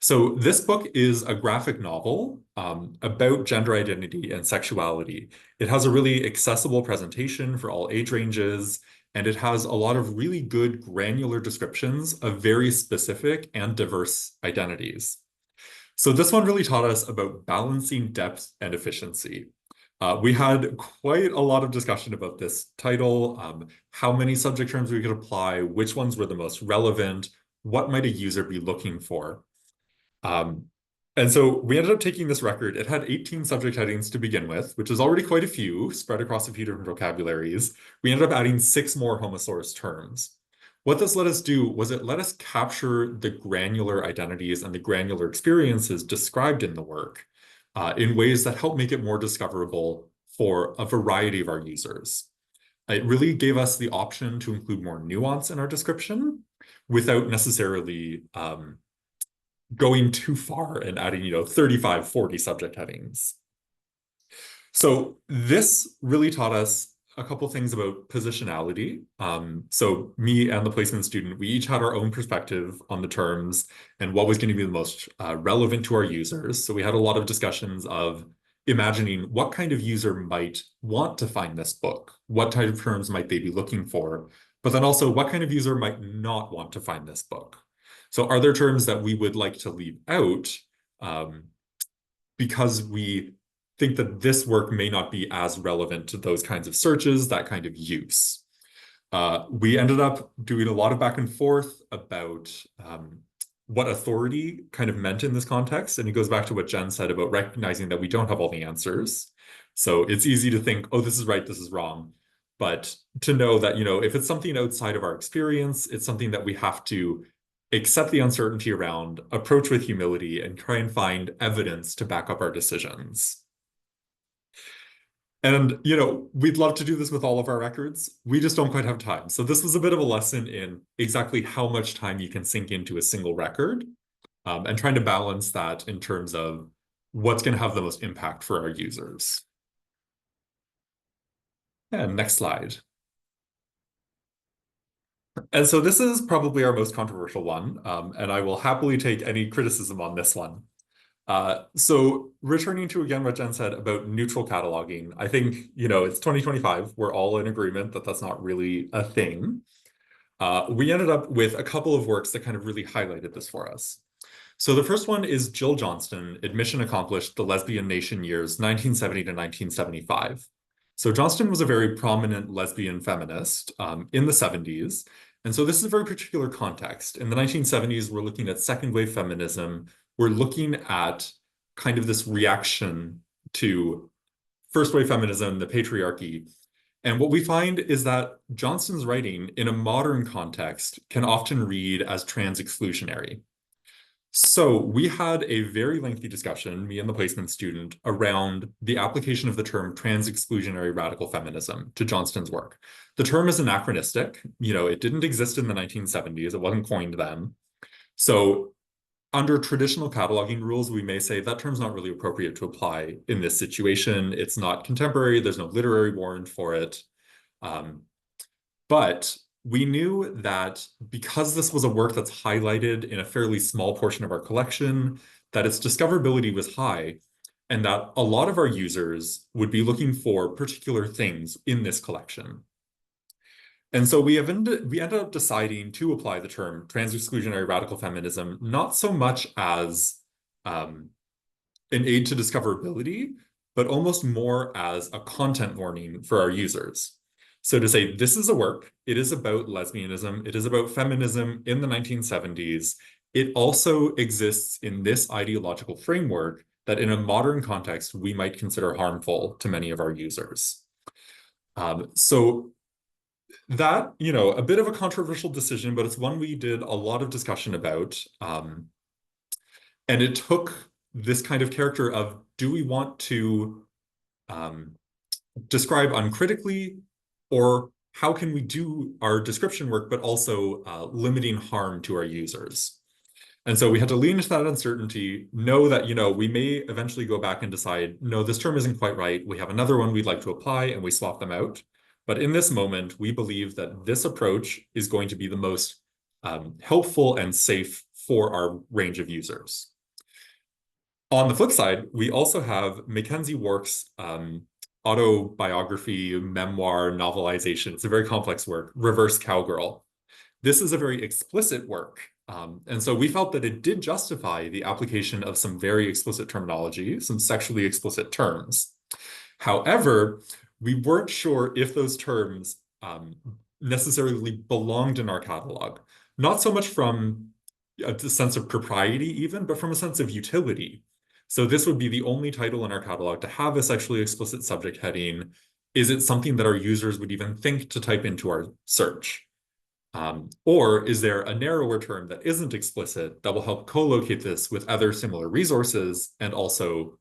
[SPEAKER 3] So this book is a graphic novel about gender identity and sexuality. It has a really accessible presentation for all age ranges, and it has a lot of really good granular descriptions of very specific and diverse identities. So this one really taught us about balancing depth and efficiency. We had quite a lot of discussion about this title, how many subject terms we could apply, which ones were the most relevant, what might a user be looking for. And so we ended up taking this record. It had 18 subject headings to begin with, which is already quite a few, spread across a few different vocabularies. We ended up adding 6 more Homosaurus terms. What this let us do was it let us capture the granular identities and the granular experiences described in the work in ways that help make it more discoverable for a variety of our users. It really gave us the option to include more nuance in our description without necessarily going too far and adding, 35, 40 subject headings. So this really taught us a couple things about positionality. So me and the placement student, we each had our own perspective on the terms and what was going to be the most relevant to our users. So we had a lot of discussions of imagining what kind of user might want to find this book, what type of terms might they be looking for, but then also what kind of user might not want to find this book. So are there terms that we would like to leave out because we think that this work may not be as relevant to those kinds of searches, that kind of use. We ended up doing a lot of back and forth about what authority kind of meant in this context. And it goes back to what Jen said about recognizing that we don't have all the answers. So it's easy to think, oh, this is right, this is wrong. But to know that, if it's something outside of our experience, it's something that we have to accept the uncertainty around, approach with humility, and try and find evidence to back up our decisions. And, we'd love to do this with all of our records. We just don't quite have time. So this was a bit of a lesson in exactly how much time you can sink into a single record, and trying to balance that in terms of what's going to have the most impact for our users. And next slide. And so this is probably our most controversial one, and I will happily take any criticism on this one. So returning to, again, what Jen said about neutral cataloging, I think, it's 2025. We're all in agreement that that's not really a thing. We ended up with a couple of works that kind of really highlighted this for us. So the first one is Jill Johnston, Admission Accomplished, The Lesbian Nation Years, 1970 to 1975. So Johnston was a very prominent lesbian feminist in the 70s. And so this is a very particular context. In the 1970s, we're looking at second wave feminism. We're looking at kind of this reaction to first wave feminism, the patriarchy. And what we find is that Johnston's writing in a modern context can often read as trans exclusionary. So we had a very lengthy discussion, me and the placement student, around the application of the term trans-exclusionary radical feminism to Johnston's work. The term is anachronistic. It didn't exist in the 1970s. It wasn't coined then. So under traditional cataloging rules, we may say that term's not really appropriate to apply in this situation. It's not contemporary. There's no literary warrant for it. But we knew that because this was a work that's highlighted in a fairly small portion of our collection, that its discoverability was high, and that a lot of our users would be looking for particular things in this collection. And so we ended up deciding to apply the term trans-exclusionary radical feminism, not so much as an aid to discoverability, but almost more as a content warning for our users. So to say, this is a work, it is about lesbianism, it is about feminism in the 1970s. It also exists in this ideological framework that in a modern context, we might consider harmful to many of our users. So that, a bit of a controversial decision, but it's one we did a lot of discussion about. And it took this kind of character of, do we want to describe uncritically, or how can we do our description work, but also limiting harm to our users? And so we had to lean into that uncertainty, know that, we may eventually go back and decide, no, this term isn't quite right. We have another one we'd like to apply, and we swap them out. But in this moment, we believe that this approach is going to be the most helpful and safe for our range of users. On the flip side, we also have Mackenzie Wark's autobiography, memoir, novelization. It's a very complex work, Reverse Cowgirl. This is a very explicit work. And so we felt that it did justify the application of some very explicit terminology, some sexually explicit terms. However, we weren't sure if those terms necessarily belonged in our catalog, not so much from a sense of propriety even, but from a sense of utility. So this would be the only title in our catalog to have a sexually explicit subject heading. Is it something that our users would even think to type into our search? Or is there a narrower term that isn't explicit that will help co-locate this with other similar resources and also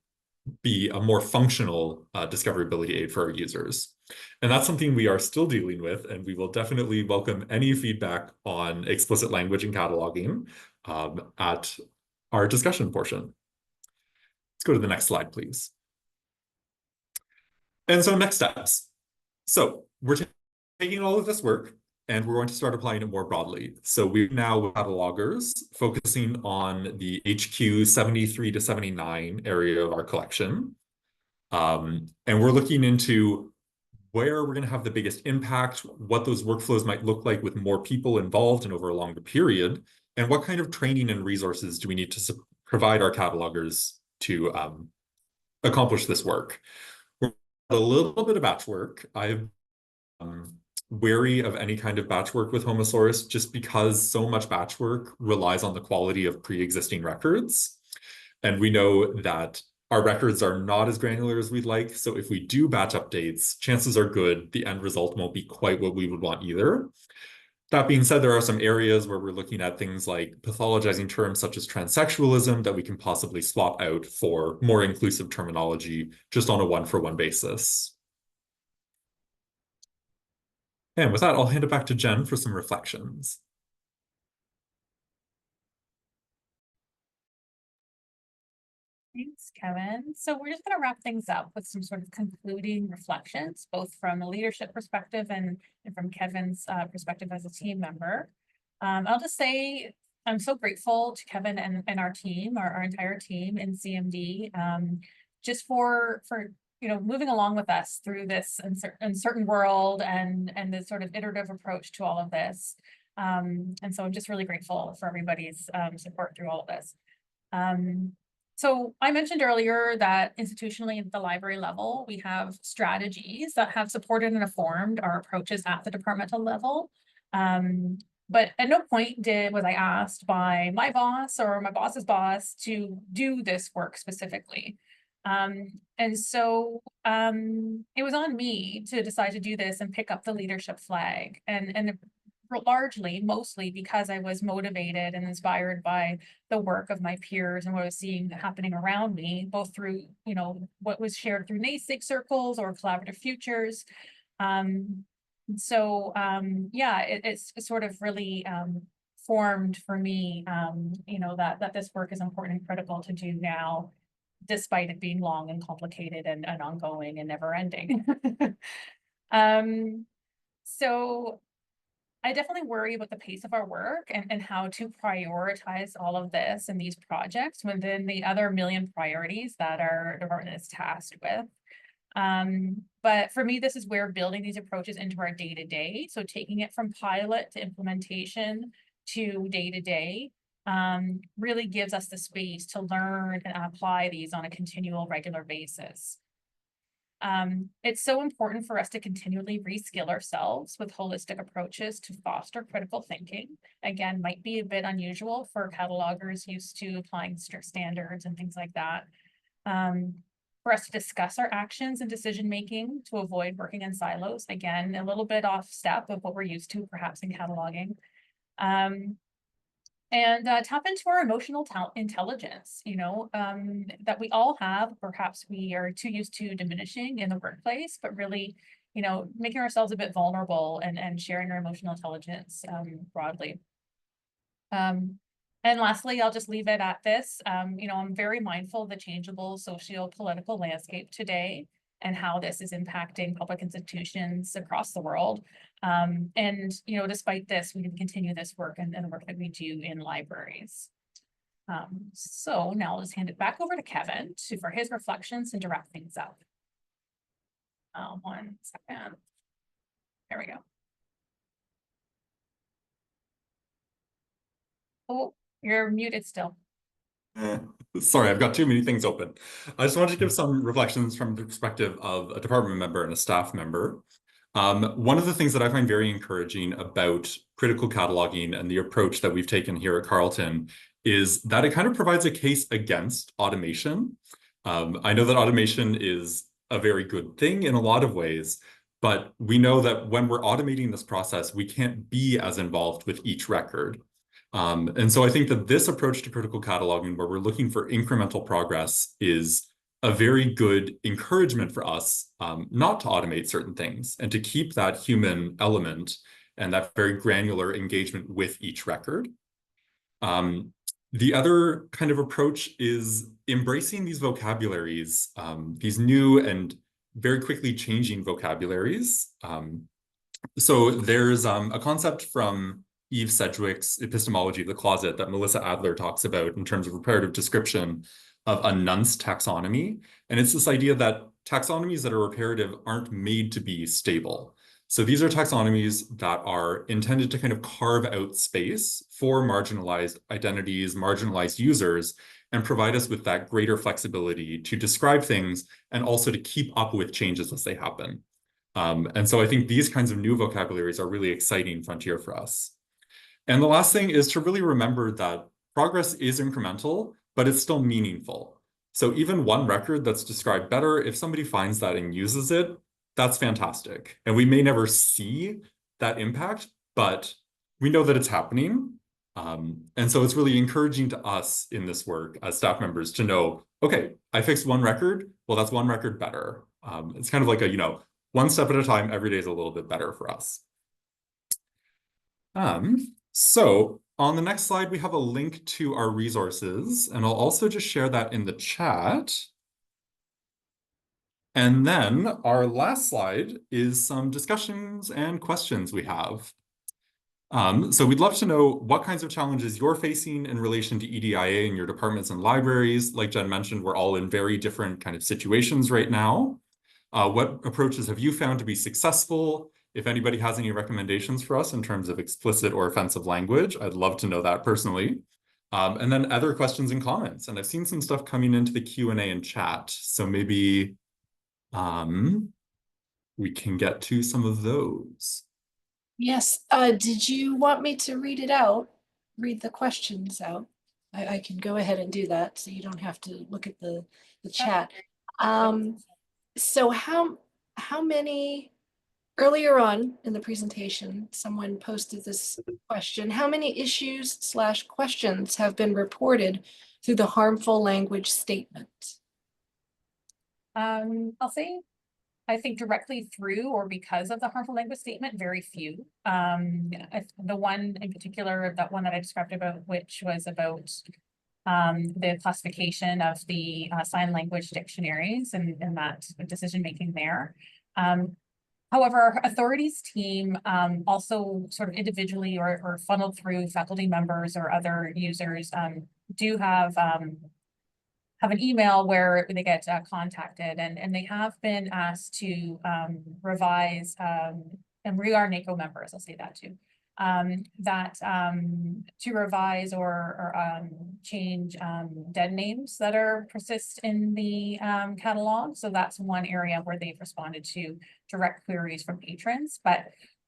[SPEAKER 3] be a more functional discoverability aid for our users? And that's something we are still dealing with, and we will definitely welcome any feedback on explicit language and cataloging at our discussion portion. Let's go to the next slide, please. And so next steps. So we're taking all of this work and we're going to start applying it more broadly. So we're now catalogers focusing on the HQ 73 to 79 area of our collection. And we're looking into where we're going to have the biggest impact, what those workflows might look like with more people involved and over a longer period, and what kind of training and resources do we need to provide our catalogers to accomplish this work. We're a little bit of batch work. I'm wary of any kind of batch work with Homosaurus just because so much batch work relies on the quality of pre-existing records. And we know that our records are not as granular as we'd like. So if we do batch updates, chances are good the end result won't be quite what we would want either. That being said, there are some areas where we're looking at things like pathologizing terms such as transsexualism that we can possibly swap out for more inclusive terminology just on a one-for-one basis. And with that, I'll hand it back to Jen for some reflections.
[SPEAKER 2] Thanks, Kevin. So we're just going to wrap things up with some sort of concluding reflections, both from a leadership perspective and from Kevin's perspective as a team member. I'll just say I'm so grateful to Kevin and our team, our entire team in CMD, just for moving along with us through this uncertain world and this sort of iterative approach to all of this. And so I'm just really grateful for everybody's support through all of this. So I mentioned earlier that institutionally at the library level, we have strategies that have supported and informed our approaches at the departmental level. But at no point was I asked by my boss or my boss's boss to do this work specifically. And so it was on me to decide to do this and pick up the leadership flag, and mostly because I was motivated and inspired by the work of my peers and what I was seeing happening around me, both through, what was shared through NASIG circles or collaborative futures. It's sort of really formed for me, that this work is important and critical to do now, despite it being long and complicated and ongoing and never ending. So I definitely worry about the pace of our work and how to prioritize all of this and these projects within the other million priorities that our department is tasked with. But for me, this is where building these approaches into our day-to-day. So taking it from pilot to implementation to day-to-day really gives us the space to learn and apply these on a continual, regular basis. It's so important for us to continually reskill ourselves with holistic approaches to foster critical thinking. Again, might be a bit unusual for catalogers used to applying strict standards and things like that. For us to discuss our actions and decision-making to avoid working in silos. Again, a little bit off step of what we're used to perhaps in cataloging. And tap into our emotional intelligence, that we all have. Perhaps we are too used to diminishing in the workplace, but really, making ourselves a bit vulnerable and sharing our emotional intelligence broadly. And lastly, I'll just leave it at this. I'm very mindful of the changeable socio-political landscape today and how this is impacting public institutions across the world. And despite this, we can continue this work and the work that we do in libraries. So now I'll just hand it back over to Kevin for his reflections and to wrap things up. 1 second. There we go. Oh, you're muted still.
[SPEAKER 3] Sorry, I've got too many things open. I just wanted to give some reflections from the perspective of a department member and a staff member. One of the things that I find very encouraging about critical cataloging and the approach that we've taken here at Carleton is that it kind of provides a case against automation. I know that automation is a very good thing in a lot of ways, but we know that when we're automating this process, we can't be as involved with each record. And so I think that this approach to critical cataloging, where we're looking for incremental progress, is a very good encouragement for us not to automate certain things and to keep that human element and that very granular engagement with each record. The other kind of approach is embracing these vocabularies, these new and very quickly changing vocabularies. So there's a concept from Eve Sedgwick's Epistemology of the Closet that Melissa Adler talks about in terms of reparative description of a nunce taxonomy. And it's this idea that taxonomies that are reparative aren't made to be stable. So these are taxonomies that are intended to kind of carve out space for marginalized identities, marginalized users, and provide us with that greater flexibility to describe things and also to keep up with changes as they happen. And so I think these kinds of new vocabularies are really exciting frontier for us. And the last thing is to really remember that progress is incremental, but it's still meaningful. So even one record that's described better, if somebody finds that and uses it, that's fantastic. And we may never see that impact, but we know that it's happening. And so it's really encouraging to us in this work as staff members to know, okay, I fixed one record. Well, that's one record better. It's kind of like a, one step at a time, every day is a little bit better for us. So on the next slide, we have a link to our resources, and I'll also just share that in the chat. And then our last slide is some discussions and questions we have. So we'd love to know what kinds of challenges you're facing in relation to EDIA in your departments and libraries. Like Jen mentioned, we're all in very different kind of situations right now. What approaches have you found to be successful? If anybody has any recommendations for us in terms of explicit or offensive language, I'd love to know that personally. And then other questions and comments. And I've seen some stuff coming into the Q&A and chat. So maybe we can get to some of those.
[SPEAKER 1] Yes, did you want me to read it out? Read the questions out? I can go ahead and do that, so you don't have to look at the chat. So how many, earlier on in the presentation, someone posted this question: how many issues/questions have been reported through the harmful language statement?
[SPEAKER 2] I'll say, I think directly through or because of the harmful language statement, very few. The one in particular, that one that I described about, which was about the classification of the sign language dictionaries and that decision-making there. However, our authorities team also sort of individually or funneled through faculty members or other users do have an email where they get contacted, and they have been asked to revise, and we are NACO members, I'll say that too, to revise or change dead names that persist in the catalog. So that's one area where they've responded to direct queries from patrons. But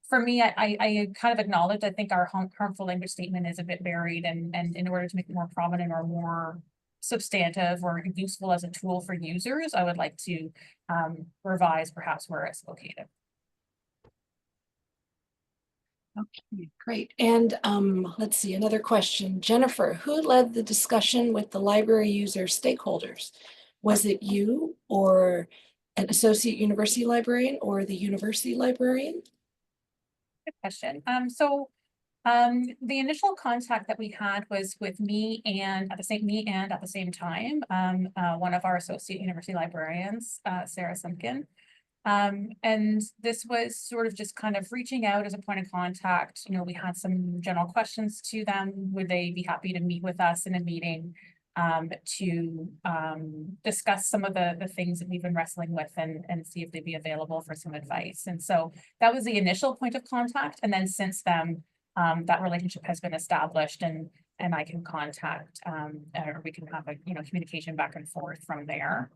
[SPEAKER 2] for me, I kind of acknowledge, I think our harmful language statement is a bit buried, and in order to make it more prominent or more substantive or useful as a tool for users, I would like to revise perhaps where it's located.
[SPEAKER 1] Okay, great. And let's see, another question. Jennifer, who led the discussion with the library user stakeholders? Was it you or an associate university librarian or the university librarian?
[SPEAKER 2] Good question. The initial contact that we had was with me and at the same time, one of our associate university librarians, Sarah Simpkin. And this was sort of just kind of reaching out as a point of contact. We had some general questions to them. Would they be happy to meet with us in a meeting to discuss some of the things that we've been wrestling with and see if they'd be available for some advice. And so that was the initial point of contact. And then since then, that relationship has been established, and I can contact or we can have a communication back and forth from there.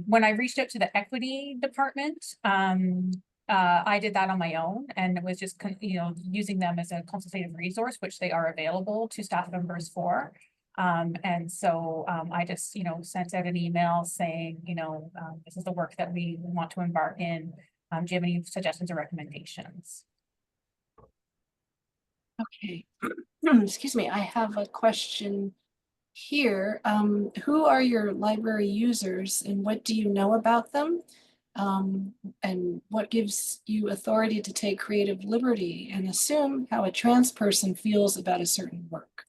[SPEAKER 2] When I reached out to the equity department, I did that on my own, and it was just using them as a consultative resource, which they are available to staff members for. And so I just sent out an email saying this is the work that we want to embark in. Do you have any suggestions or recommendations?
[SPEAKER 1] Okay, excuse me, I have a question here. Who are your library users and what do you know about them? And what gives you authority to take creative liberty and assume how a trans person feels about a certain work?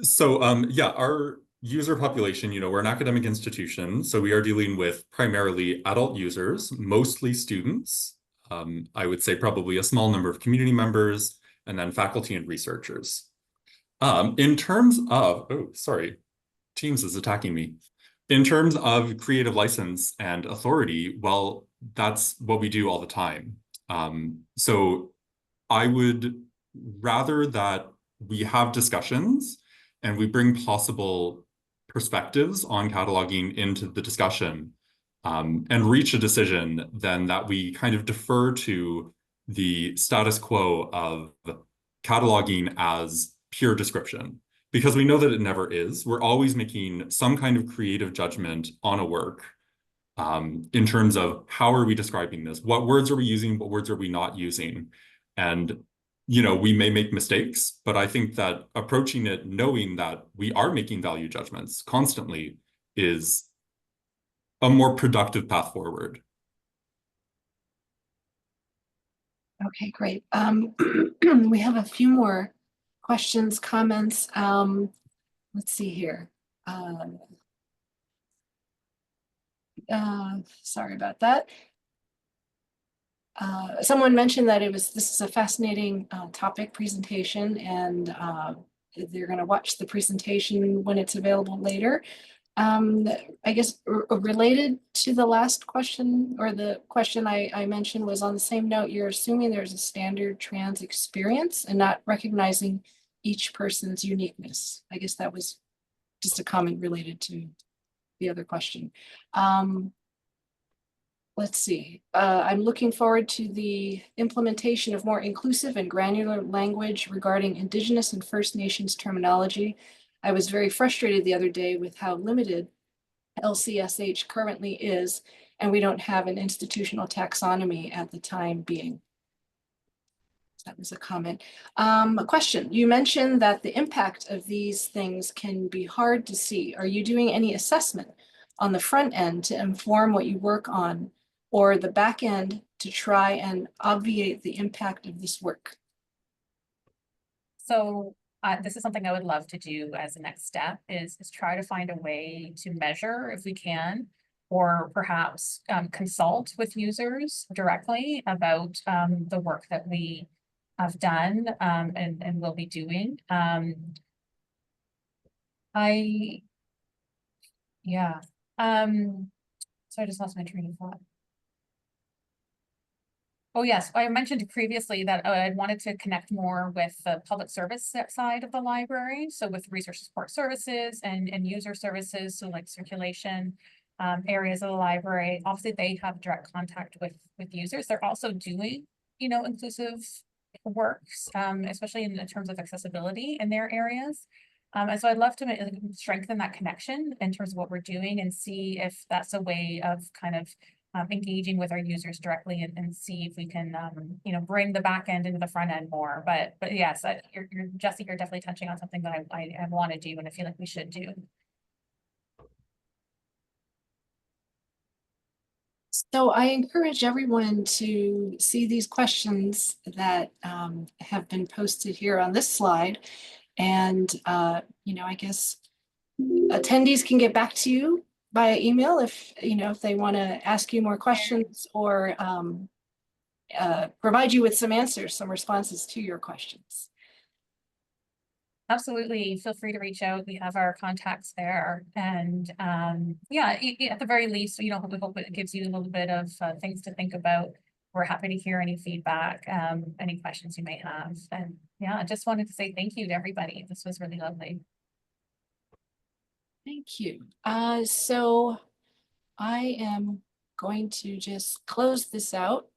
[SPEAKER 3] So yeah, our user population, we're an academic institution, so we are dealing with primarily adult users, mostly students. I would say probably a small number of community members, and then faculty and researchers. In terms of, oh, sorry, Teams is attacking me. In terms of creative license and authority, well, that's what we do all the time. So I would rather that we have discussions and we bring possible perspectives on cataloging into the discussion, and reach a decision, then that we kind of defer to the status quo of cataloging as pure description, because we know that it never is. We're always making some kind of creative judgment on a work, in terms of how are we describing this? What words are we using? What words are we not using? And, you know, we may make mistakes, but I think that approaching it knowing that we are making value judgments constantly is a more productive path forward.
[SPEAKER 1] Okay, great. We have a few more questions, comments. Let's see here. Sorry about that. Someone mentioned that this is a fascinating topic presentation, and they're going to watch the presentation when it's available later. I guess related to the last question, or the question I mentioned was on the same note, you're assuming there's a standard trans experience and not recognizing each person's uniqueness. I guess that was just a comment related to the other question. Let's see. I'm looking forward to the implementation of more inclusive and granular language regarding Indigenous and First Nations terminology. I was very frustrated the other day with how limited LCSH currently is, and we don't have an institutional taxonomy at the time being. That was a comment. A question. You mentioned that the impact of these things can be hard to see. Are you doing any assessment on the front end to inform what you work on, or the back end to try and obviate the impact of this work?
[SPEAKER 2] So this is something I would love to do as a next step, is try to find a way to measure, if we can, or perhaps consult with users directly about the work that we have done and will be doing. So I just lost my train of thought. Oh, yes, I mentioned previously that I wanted to connect more with the public service side of the library. So with research support services and user services, so like circulation areas of the library. Obviously, they have direct contact with users. They're also doing, you know, inclusive works, especially in terms of accessibility in their areas. And so I'd love to strengthen that connection in terms of what we're doing, and see if that's a way of kind of engaging with our users directly, and see if we can, you know, bring the back end into the front end more. But yes, Jesse, you're definitely touching on something that I want to do, and I feel like we should do.
[SPEAKER 1] So I encourage everyone to see these questions that have been posted here on this slide. And, you know, I guess attendees can get back to you via email if, you know, if they want to ask you more questions, or provide you with some answers, some responses to your questions.
[SPEAKER 2] Absolutely. Feel free to reach out. We have our contacts there. And yeah, at the very least, you know, we hope it gives you a little bit of things to think about. We're happy to hear any feedback, any questions you may have. And yeah, I just wanted to say thank you to everybody. This was really lovely.
[SPEAKER 1] Thank you. So I am going to just close this out.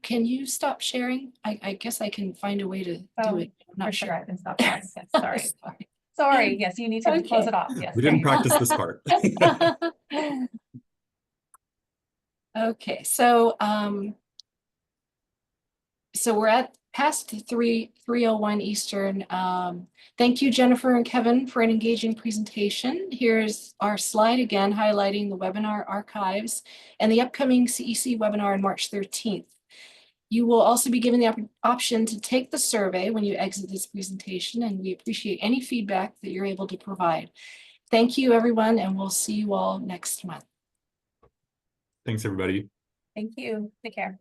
[SPEAKER 1] Can you stop sharing? I guess I can find a way to do it. I'm not sure.
[SPEAKER 2] I can stop sharing. Yes, sorry. Sorry. Yes, you need to close it off. Yes.
[SPEAKER 3] We didn't practice this part.
[SPEAKER 1] Okay, so we're at past 3:01 Eastern. Thank you, Jennifer and Kevin, for an engaging presentation. Here's our slide again, highlighting the webinar archives and the upcoming CEC webinar on March 13th. You will also be given the option to take the survey when you exit this presentation, and we appreciate any feedback that you're able to provide. Thank you, everyone, and we'll see you all next month.
[SPEAKER 3] Thanks, everybody.
[SPEAKER 2] Thank you. Take care.